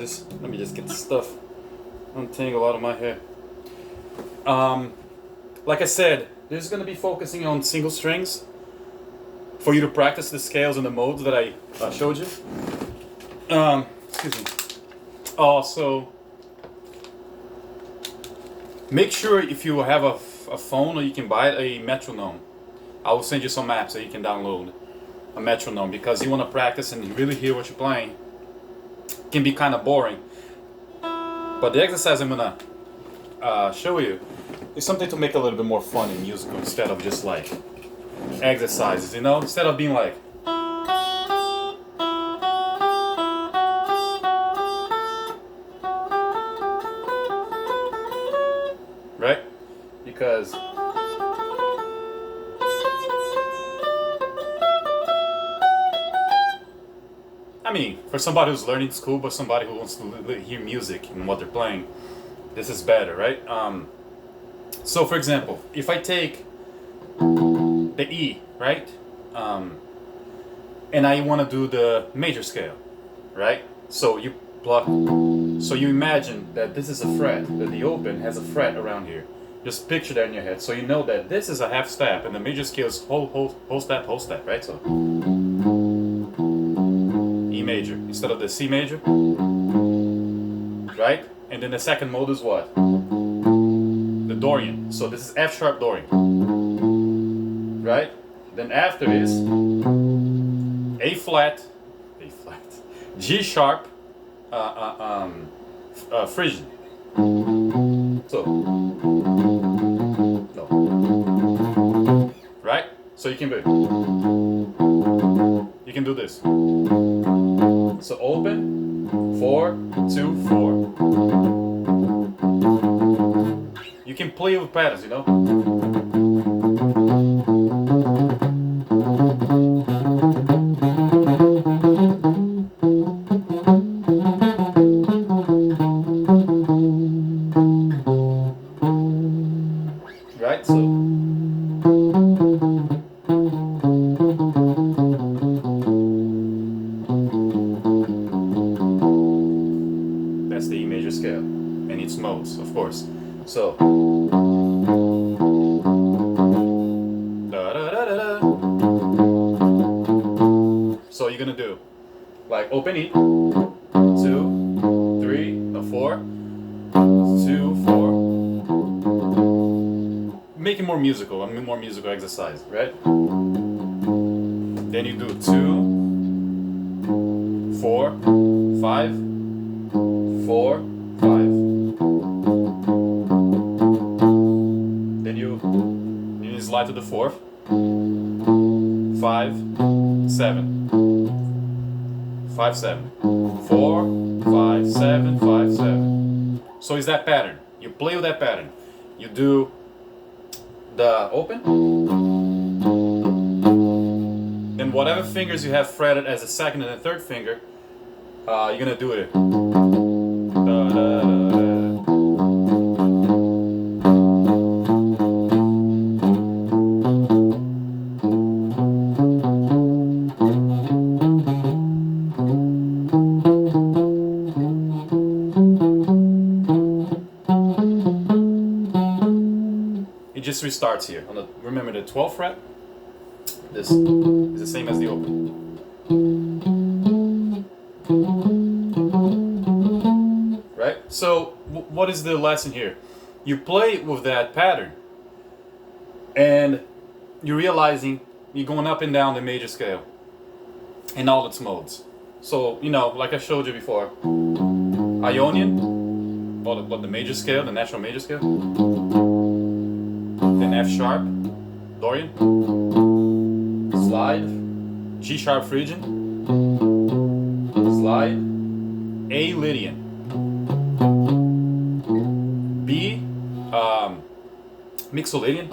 Let me just get the stuff untangled out of my hair. Like I said, this is going to be focusing on single strings for you to practice the scales and the modes that I showed you. Excuse me. Also, make sure if you have a phone or you can buy a metronome. I will send you some apps that you can download a metronome, because you want to practice and really hear what you're playing. It can be kind of boring. But the exercise I'm gonna show you is something to make a little bit more fun and musical, instead of just like exercises, you know? Instead of being like, right? Because I mean, for somebody who's learning school, but somebody who wants to hear music and what they're playing, this is better, right? So for example, if I take the E, right? And I want to do the major scale, right? So you pluck, so you imagine that this is a fret, that the open has a fret around here. Just picture that in your head, so you know that this is a half step, and the major scale is whole step, right? So E major instead of the C major, right? And then the second mode is what? The Dorian. So this is F sharp Dorian, right? Then after this, A flat, G sharp, Phrygian. So, no. Right? So you can do this. So open, 4, 2, 4. You can play with patterns, you know? Right? So that's the E major scale and its modes, of course. So da, da, da, da, da. So you're gonna do like open E, 2, 3, no, 4, 2, 4. Make it more musical, more musical exercise, right? Then you do 2, 4, 5, 4, 5. Then you slide to the 4th, 5, 7, 5, 7, 4, 5, 7, 5, 7. So it's that pattern. You play with that pattern. You do the open, then whatever fingers you have fretted as a second and a third finger, you're gonna do it. Da, da, da, da. It just restarts here. Remember the 12th fret? This is the same as the open. Right? So what is the lesson here? You play with that pattern, and you're realizing you're going up and down the major scale in all its modes. So, you know, like I showed you before, Ionian, or the major scale, the natural major scale. Then F sharp, Dorian, slide, G sharp Phrygian, slide, A Lydian, B Mixolydian,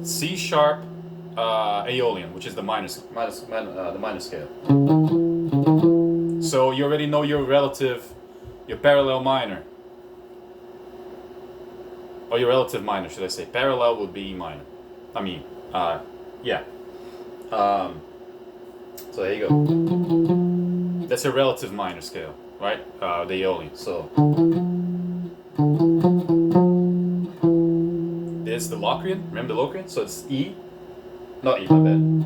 C sharp Aeolian, which is the minor scale. So you already know your parallel minor, or your relative minor, should I say. Parallel would be E minor. I mean, yeah. So there you go. That's a relative minor scale, right? The Aeolian. So this is the Locrian. Remember the Locrian? So it's E, not E, my bad.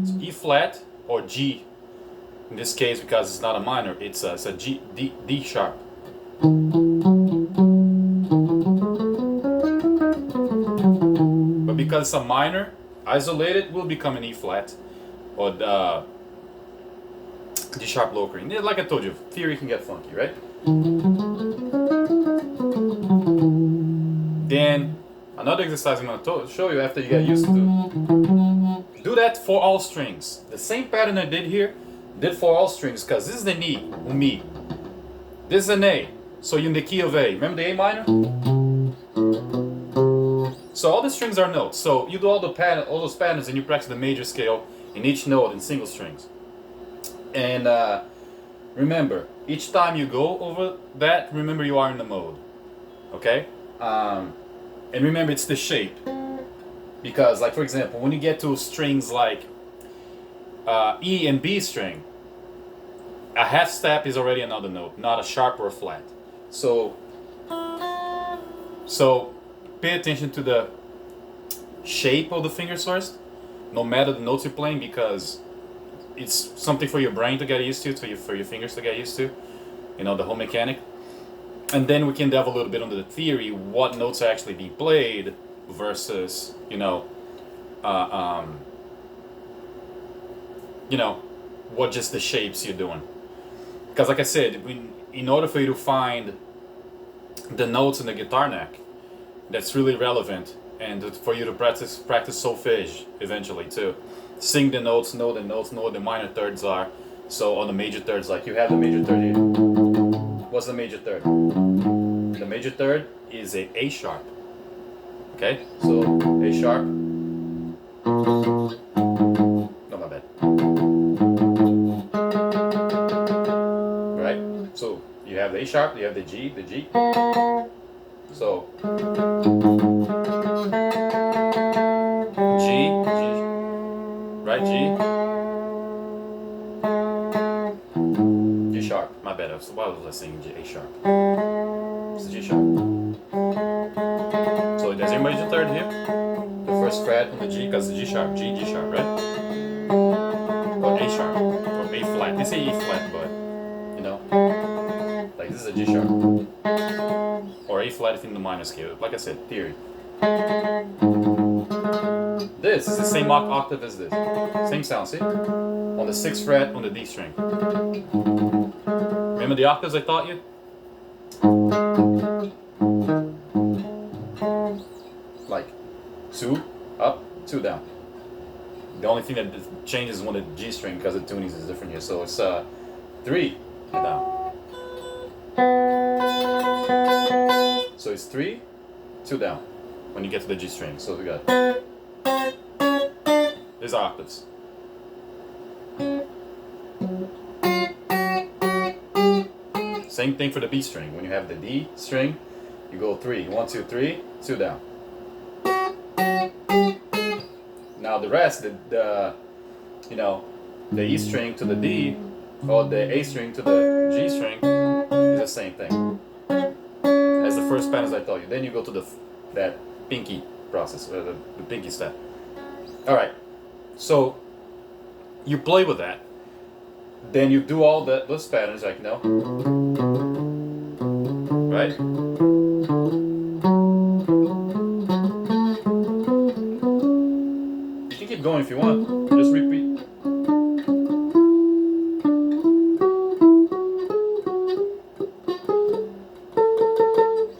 So E flat or G. In this case, because it's not a minor, it's a G, D sharp. But because it's a minor, isolated will become an E flat or the D sharp Locrian. Like I told you, theory can get funky, right? Then another exercise I'm going to show you after you get used to do that for all strings. The same pattern I did here, did for all strings, because this is the Mi, Mi. This is an A, so you're in the key of A. Remember the A minor? So all the strings are notes. So you do all those patterns and you practice the major scale in each note in single strings. And remember, each time you go over that, remember you are in the mode. Okay? And remember it's the shape. Because, like for example, when you get to strings like E and B string, a half step is already another note, not a sharp or a flat. So pay attention to the shape of the fingers first, no matter the notes you're playing, because it's something for your brain to get used to, for your fingers to get used to, the whole mechanic. And then we can delve a little bit into the theory, what notes are actually being played versus, what just the shapes you're doing. Because like I said, in order for you to find the notes in the guitar neck, that's really relevant, and for you to practice solfege eventually too. Sing the notes, know what the minor thirds are. So on the major thirds, like you have the major third here. What's the major third? The major third is A sharp. Okay, so A sharp. No, my bad. Right? So you have the A sharp, you have the G. So G, right? G sharp. My bad. Why was I saying A sharp? It's G sharp. So there's your major third here. The first fret on the G, because the G sharp, G sharp, right? Or A sharp, or A flat. They say E flat, but like this is a G sharp, or A flat if in the minor scale. Like I said, theory. This is the same octave as this. Same sound, see? On the 6th fret on the D string. Remember the octaves I taught you? Like 2 up, 2 down. The only thing that changes is on the G string because the tunings is different here. So it's 3 down. So it's 3, 2 down when you get to the G string. So we got. These are octaves. Same thing for the B string. When you have the D string, you go 3. 1, 2, 3, 2 down. Now the rest, the E string to the D, or the A string to the G string, is the same thing as the first patterns I told you. Then you go to that pinky process, the pinky step. All right. So you play with that. Then you do all those patterns, right? You can keep going if you want. Just repeat.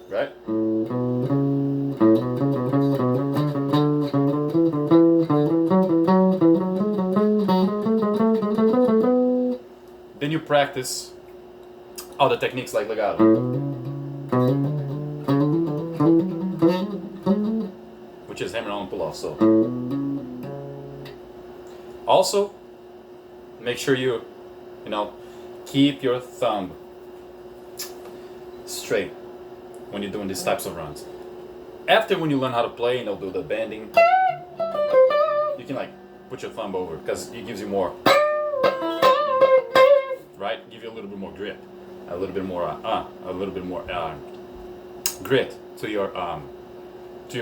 Right? Then you practice all the techniques like legato, which is hammer on and pull off. So also make sure you keep your thumb straight when you're doing these types of runs. After when you learn how to play, do the bending, you can put your thumb over because it gives you more, right? Give you a little bit more grip, a little bit more grit to your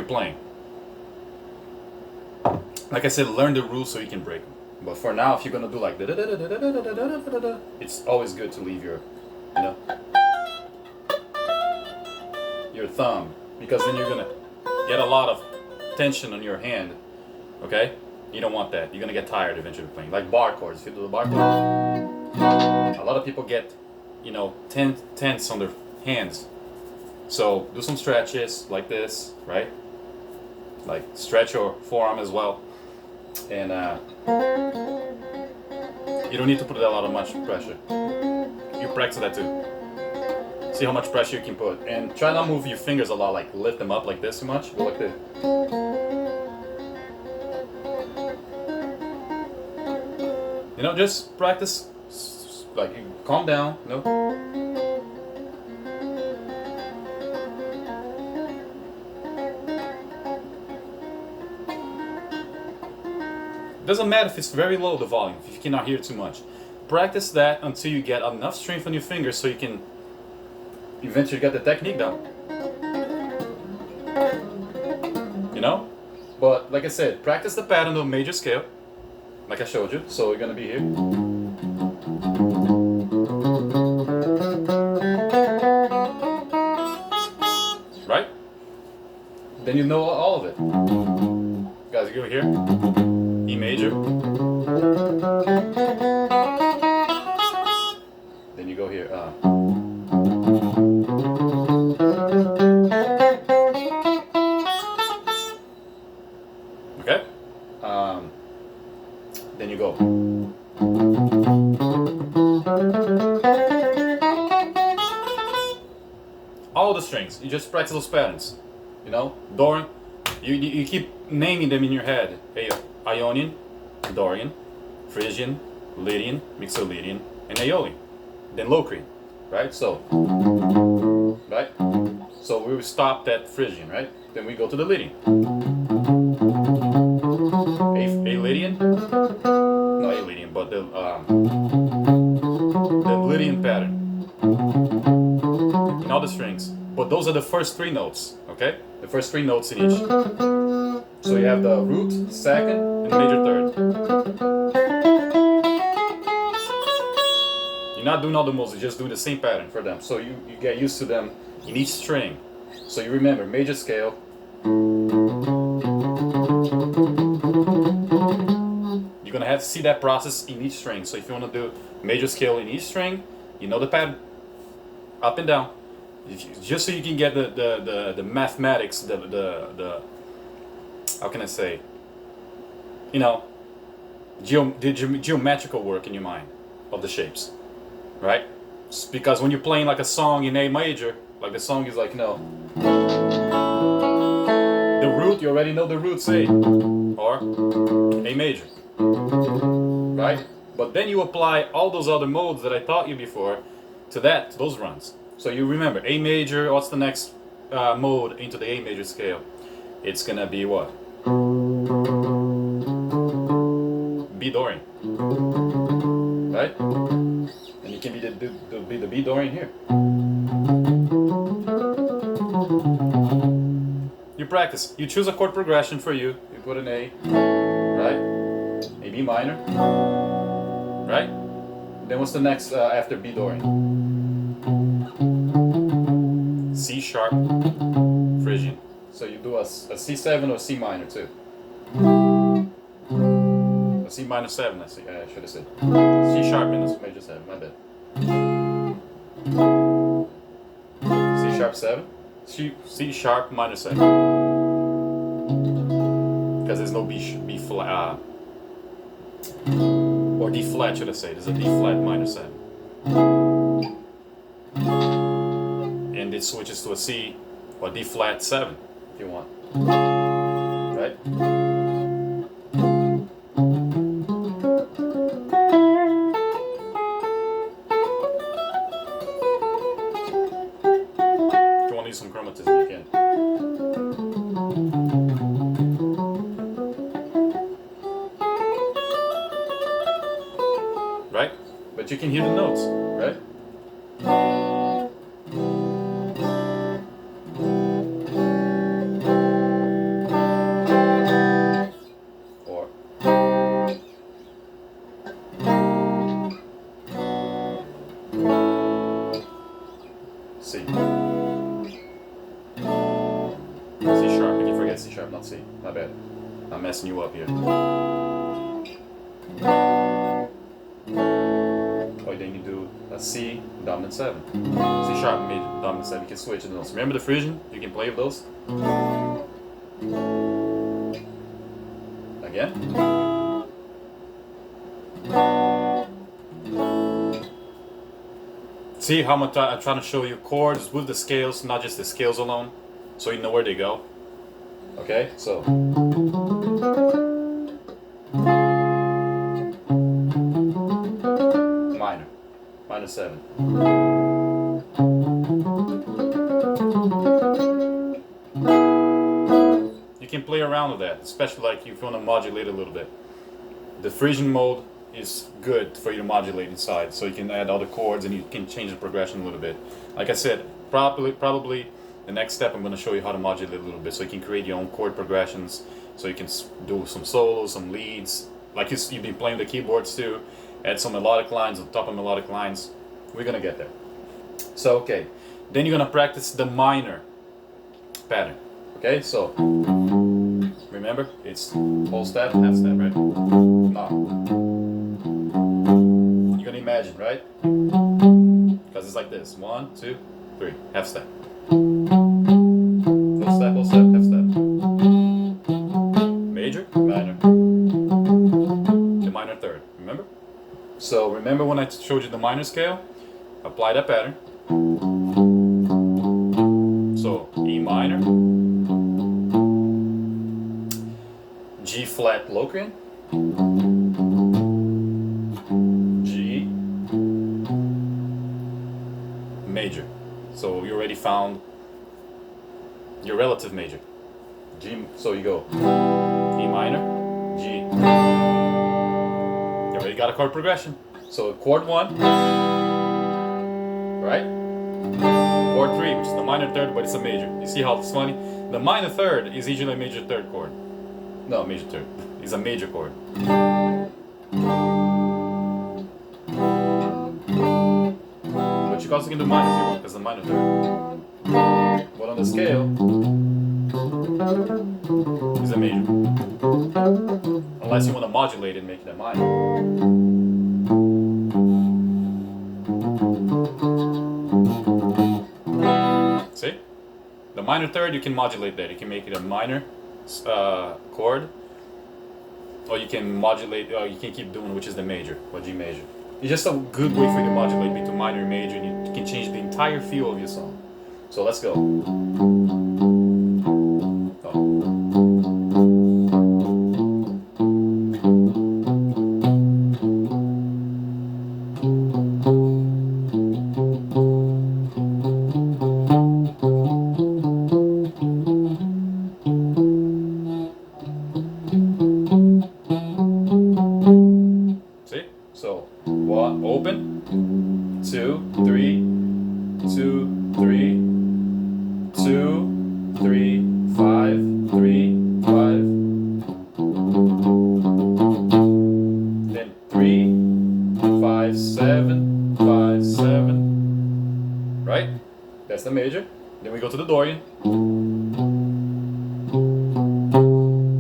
playing. Like I said, learn the rules so you can break them. But for now, if you're gonna do like it's always good to leave your, your thumb, because then you're gonna get a lot of tension on your hand. Okay, you don't want that. You're gonna get tired eventually playing. Like bar chords. If you do the bar chord, a lot of people get, tense on their hands. So do some stretches like this, right? Like stretch your forearm as well. And you don't need to put that lot of much pressure. You practice that too. See how much pressure you can put, and try not move your fingers a lot, like lift them up like this too much. Go like this. Just practice. Like, you calm down. Doesn't matter if it's very low, the volume, if you cannot hear too much. Practice that until you get enough strength on your fingers so you can eventually get the technique down. But like I said, practice the pattern of major scale, like I showed you. So you're gonna be here. Right? Then you know all of it. Guys, you go here. E major. Then you go here. Okay? Then you go. All the strings. You just practice those patterns. Dorian. You keep naming them in your head. Hey, Ionian, Dorian, Phrygian, Lydian, Mixolydian, and Aeolian. Then Locrian, right? So we stopped at Phrygian, right? Then we go to the Lydian. A Lydian? Not a Lydian, but the Lydian pattern. In all the strings. But those are the first three notes, okay? The first three notes in each. So you have the root, second, and major third. You're not doing all the modes, you're just doing the same pattern for them. So you get used to them in each string. So you remember major scale. You're gonna have to see that process in each string. So if you want to do major scale in each string, you know the pattern. Up and down. Just so you can get the mathematics, the how can I say, the geometrical work in your mind of the shapes, right? Because when you're playing like a song in A major, like the song is like, the root, you already know the root, say, or A major, right? But then you apply all those other modes that I taught you before to those runs. So you remember A major. What's the next mode into the A major scale? It's gonna be what? B Dorian, right? And it can be the B Dorian here. You practice. You choose a chord progression for you. You put an A, right? A B minor, right? Then what's the next after B Dorian? C sharp, Phrygian. So you do a C7 or C minor too. A C minor 7, I should have said. C sharp minus major 7, my bad. C sharp 7, C sharp minor 7. Because there's no B flat, or D flat should I say, there's a D flat minor 7. And it switches to a C or D flat 7 if you want, right? If you want to use some chromatism, you can. right? But you can hear the notes, right? Or C. C sharp. You can forget C sharp, not C. My bad. I'm messing you up here. Or then you do a C, dominant 7. C sharp, major, dominant 7. You can switch the notes. Remember the Frisian? You can play with those. Again. See how much I'm trying to show you chords with the scales, not just the scales alone, so you know where they go. Okay, so. Minor. Minor 7. You can play around with that, especially like if you want to modulate a little bit. The Frisian mode is good for you to modulate inside, so you can add other chords and you can change the progression a little bit. Like I said, probably the next step I'm going to show you how to modulate a little bit, so you can create your own chord progressions, so you can do some solos, some leads, like you've been playing the keyboards too, add some melodic lines on top of melodic lines. We're going to get there. So okay, then you're going to practice the minor pattern. Okay, so remember, it's whole step, half step, right? No. You're gonna imagine, right? Because it's like this: 1, 2, 3, half step. Full step, whole step, half step. Major, minor. The minor third. Remember? So remember when I showed you the minor scale? Apply that pattern. So E minor. G flat Locrian, G major. So you already found your relative major. G. So you go E minor, G. You already got a chord progression. So chord 1, right? Chord 3, which is the minor third, but it's a major. You see how it's funny? The minor third is usually a major third chord. No, major third. It's a major chord. But you also can do minor if you want, because it's a minor third. But on the scale, it's a major. Unless you want to modulate it and make it a minor. See? The minor third, you can modulate that. You can make it a minor chord, or you can modulate, or you can keep doing, which is the major, or G major. It's just a good way for you to modulate between minor and major, and you can change the entire feel of your song. So let's go. So 1, open, 2, 3, 2, 3, 2, 3, 5, 3, 5, then 3, 5, 7, 5, 7, right? That's the major. Then we go to the Dorian.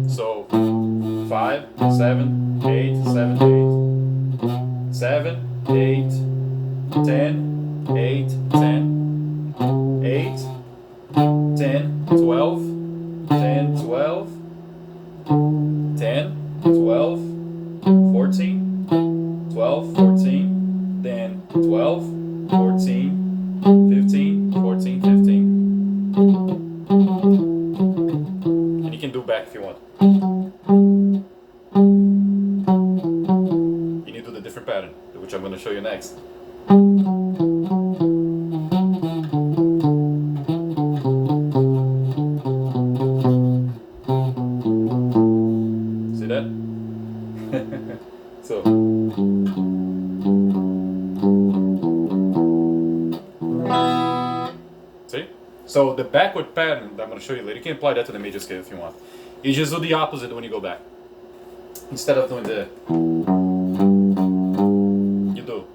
So 5, 7, 8, 7, 8. 7, 8, 10, 8, 10, 8, 10, 12, 10, 12, 10, 12, 14, 12, 14, then 12, 14, 15, 14, 15. And you can do back if you want. Different pattern, which I'm going to show you next. See that? So So the backward pattern that I'm going to show you later, you can apply that to the major scale if you want. You just do the opposite when you go back. Instead of doing the, you do.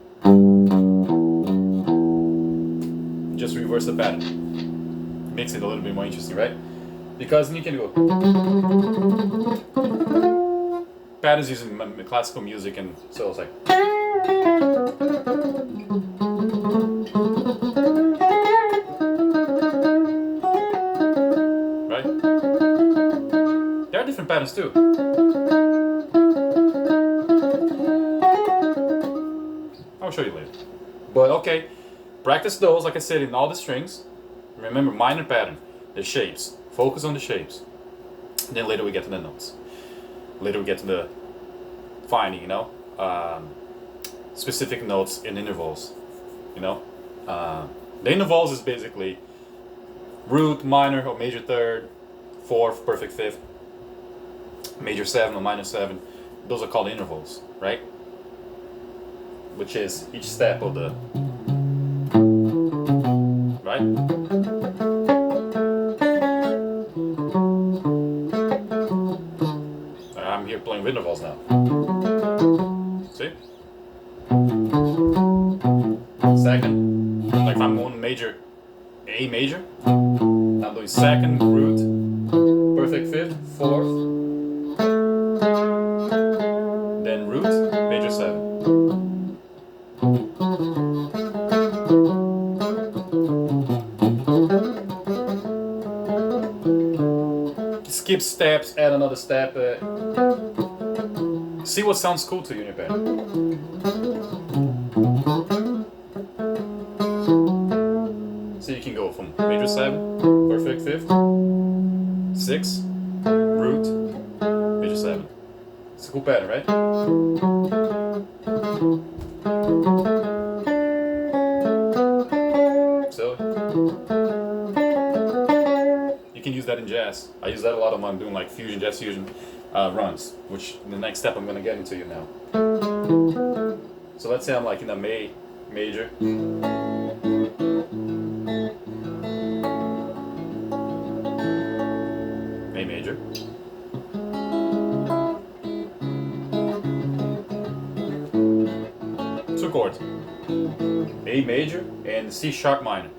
Just reverse the pattern. Makes it a little bit more interesting, right? Because then you can go. Patterns using classical music, and so it's like. Right? There are different patterns too. I'll show you later. But okay, practice those, like I said, in all the strings. Remember, minor pattern, the shapes. Focus on the shapes. Then later we get to the notes. Later we get to the finding, specific notes in intervals. The intervals is basically root, minor or major third, fourth, perfect fifth, major 7 or minor 7. Those are called intervals, right? Which is each step of the, right? I'm here playing with intervals now. See? Second, like if I'm on major, A major, I'm doing second, root, perfect fifth, fourth, then root, major 7. Skip steps, add another step. See what sounds cool to you in your band. So you can go from major 7, perfect fifth, 6, root, major 7. It's a cool pattern, right? So you can use that in jazz. I use that a lot when I'm doing like fusion, jazz fusion runs, which the next step I'm going to get into you now. So let's say I'm like in a major. A major. Two chords. A major and C sharp minor.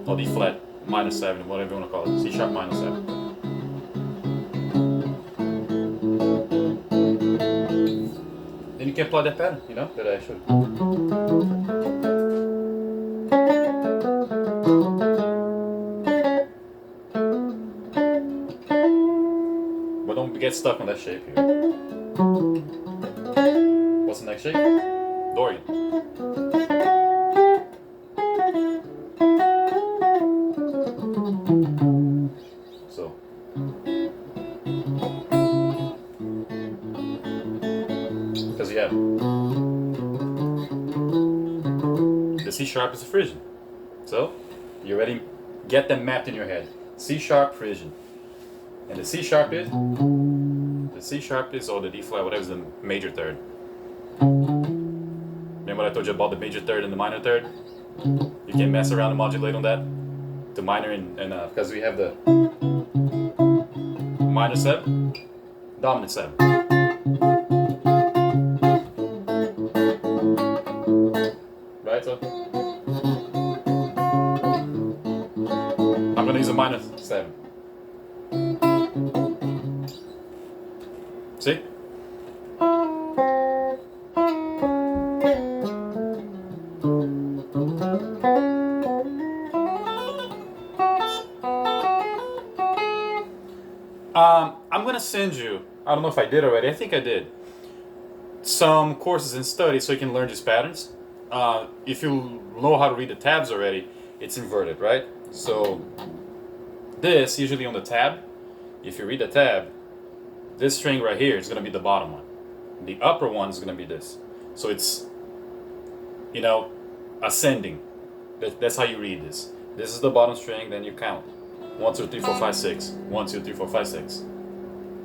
Or D flat minor 7, whatever you want to call it. C sharp minor 7. Then you can apply that pattern, that I showed. But don't get stuck on that shape here. What's the next shape? Dorian. So. Because you have the C sharp is a Frisian. So you already get them mapped in your head. C sharp, Frisian. And the C sharp is, or the D flat, whatever is the major third. Remember what I told you about the major third and the minor third? You can mess around and modulate on that. The minor and because we have the minor 7, dominant 7. Right, so I'm going to use a minor 7. See? I'm going to send you, I don't know if I did already, I think I did, some courses and studies so you can learn these patterns. If you know how to read the tabs already, it's inverted, right? So this, usually on the tab, if you read the tab, this string right here is going to be the bottom one. The upper one is going to be this. So it's, ascending. That's how you read this. This is the bottom string, then you count. 1, 2, 3, 4, 5, 6. 1, 2, 3, 4, 5, 6.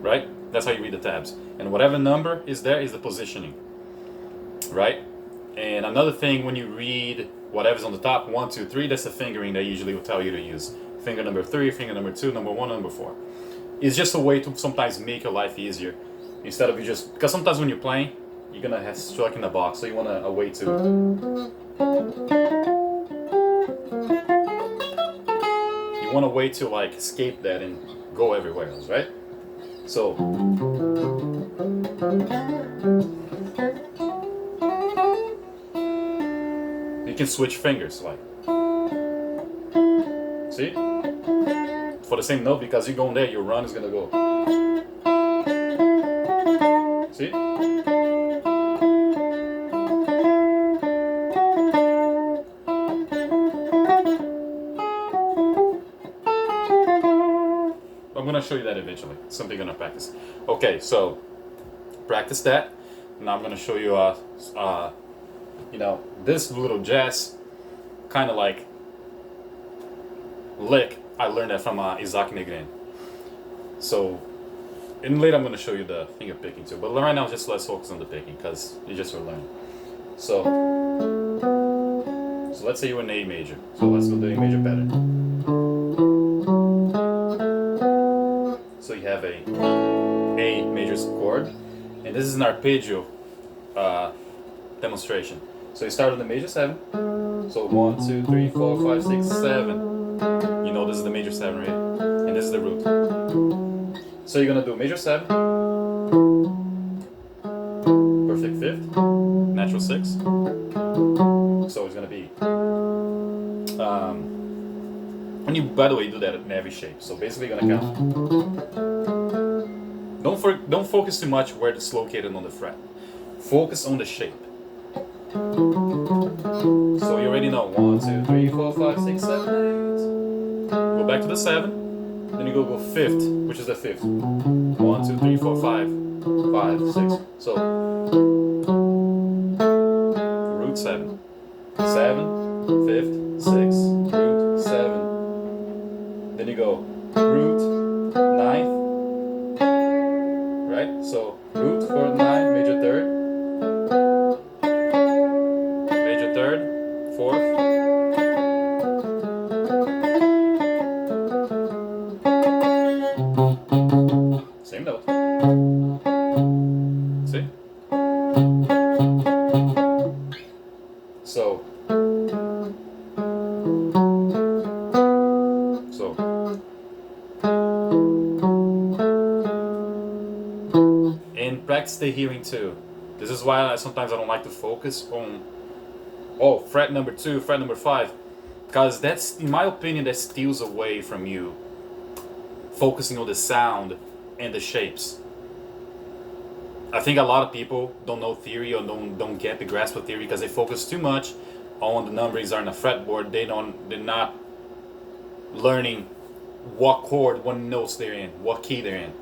Right? That's how you read the tabs. And whatever number is there is the positioning. Right? And another thing, when you read whatever's on the top, 1, 2, 3, that's the fingering they usually will tell you to use. finger number 3, finger number 2, number 1, number 4. It's just a way to sometimes make your life easier. Instead of you just, because sometimes when you're playing, you're gonna have struck in the box, so you want a way to. You want a way to like escape that and go everywhere else, right? So. You can switch fingers, like. See? For the same note, because you go in there, your run is gonna go. See? I'm gonna show you that eventually. Something you're gonna practice. Okay, so practice that. Now I'm gonna show you you know, this little jazz kind of like lick. I learned that from Isaac Negrin. So, and later I'm going to show you the finger picking too. But right now, just let's focus on the picking because you just are learning. So let's say you're in A major. So let's go to A major pattern. So you have a A major chord, and this is an arpeggio demonstration. So you start on the major 7. So 1, 2, 3, 4, 5, 6, 7. You know this is the major 7, right? And this is the root. So you're gonna do major 7, perfect 5th, natural 6. So it's gonna be. And you, by the way, do that in every shape. So basically, you're gonna count. Don't focus too much where it's located on the fret. Focus on the shape. So you already know 1, 2, 3, 4, 5, 6, 7, 8. Go back to the 7. Then you go 5th, which is the 5th. 1, 2, 3, 4, 5, 5, 6. So root 7, 7, 5th, 6, root 7. Then you go root 9th, right? So root for 9, major 3rd. 4th, same note. See? So and practice the hearing too. This is why sometimes I don't like to focus on fret number 2, fret number 5, because that's, in my opinion, that steals away from you focusing on the sound and the shapes. I think a lot of people don't know theory or don't get the grasp of theory because they focus too much on the numbers on the fretboard. They're not learning what chord, what notes they're in, what key they're in.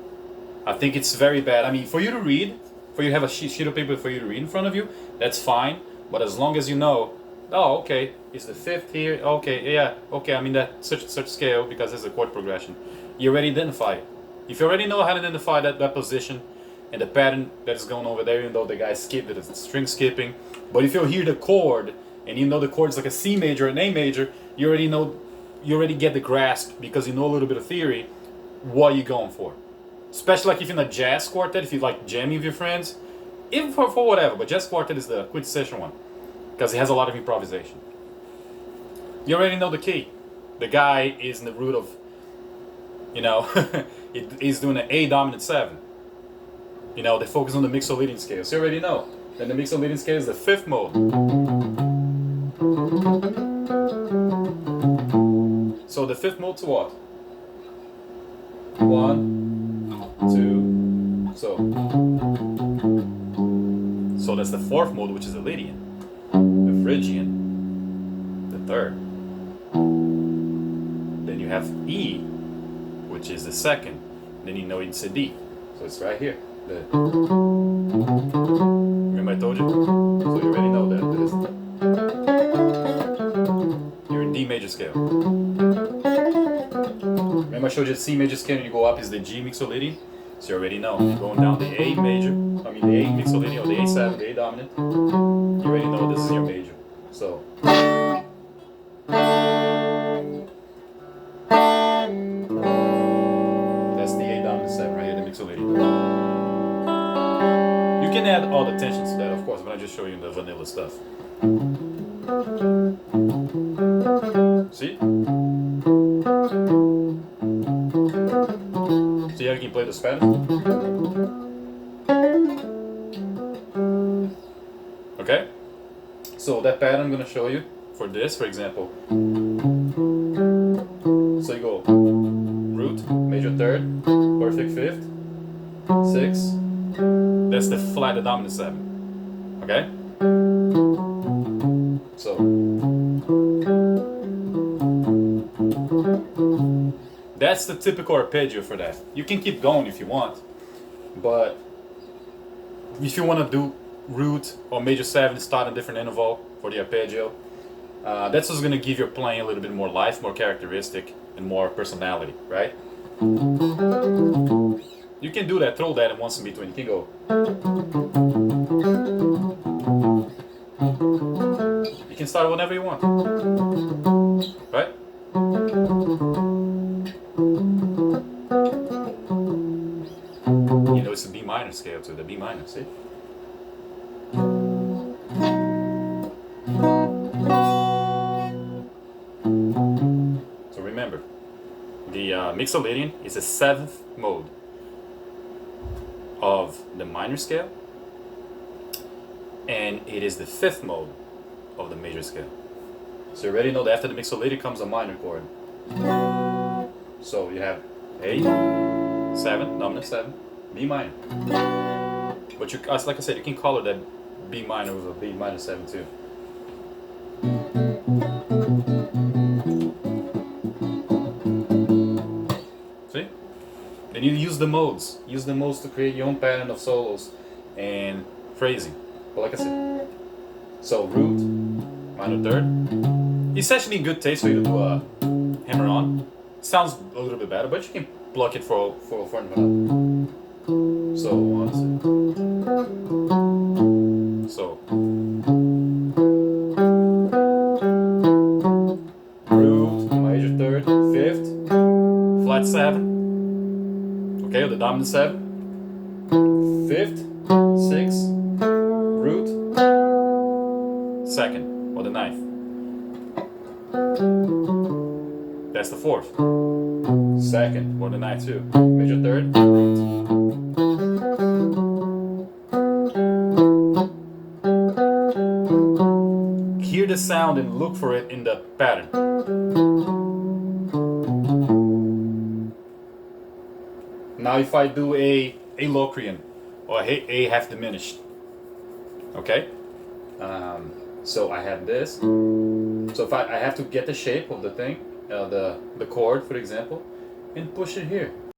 I think it's very bad. I mean, for you to read, for you to have a sheet of paper for you to read in front of you, that's fine. But as long as you know, oh, okay, it's the 5th here, okay, yeah, okay, I'm in that such scale because there's a chord progression. You already identify it. If you already know how to identify that position and the pattern that is going over there, even though the guy skipped it, it's string skipping. But if you hear the chord and you know the chord is like a C major and A major, you already get the grasp because you know a little bit of theory what you're going for. Especially like if you're in a jazz quartet, if you like jamming with your friends, even for whatever, but jazz quartet is the quintessential one because it has a lot of improvisation. You already know the key. The guy is in the root of, he's doing an A dominant 7. They focus on the mixolydian scale, so you already know. Then the mixolydian scale is the 5th mode. So the 5th mode to what? 1, 2, so that's the 4th mode, which is the Lydian, the Phrygian, the 3rd. Then you have E, which is the 2nd. Then you know it's a D, so it's right here. Remember I told you? So you already know that. You're in D major scale. Remember I showed you the C major scale and you go up is the G mixolydian? So you already know. You're going down the A major, the A mixolydian or the A7, the A dominant. You already know this is your major. So course, I'm gonna just show you the vanilla stuff. See? See how you can play this pattern? Okay? So that pattern I'm gonna show you for this, for example. So you go root, major third, perfect fifth, 6. That's the flat, the dominant 7. Okay? So that's the typical arpeggio for that. You can keep going if you want, but if you want to do root or major 7, start a different interval for the arpeggio. That's what's going to give your playing a little bit more life, more characteristic, and more personality, right? You can do that, throw that once in between. You can go. You can start whenever you want, right? You know, it's a B minor scale too, the B minor, see? So remember, the Mixolydian is a 7th mode of the minor scale, and it is the 5th mode of the major scale. So you already know that after the Mixolydian comes a minor chord. So you have A, 7, dominant 7, B minor. But you, like I said, you can color that B minor with a B minor 7 too. See? Then you use the modes. Use the modes to create your own pattern of solos and phrasing. But like I said, so root, minor third. It's actually in good taste for you to do a hammer on. Sounds a little bit better, but you can block it for another. So 1, 2. So root, major third, 5th, flat 7. Okay, the dominant 7, 5th, 6, root, 2nd, or the 9th. That's the 4th. 2nd, or the 9th too. Major 3rd, root. Hear the sound and look for it in the pattern. Now if I do a Locrian or a half diminished, okay? So I have this. So if I have to get the shape of the thing, the chord, for example, and push it here.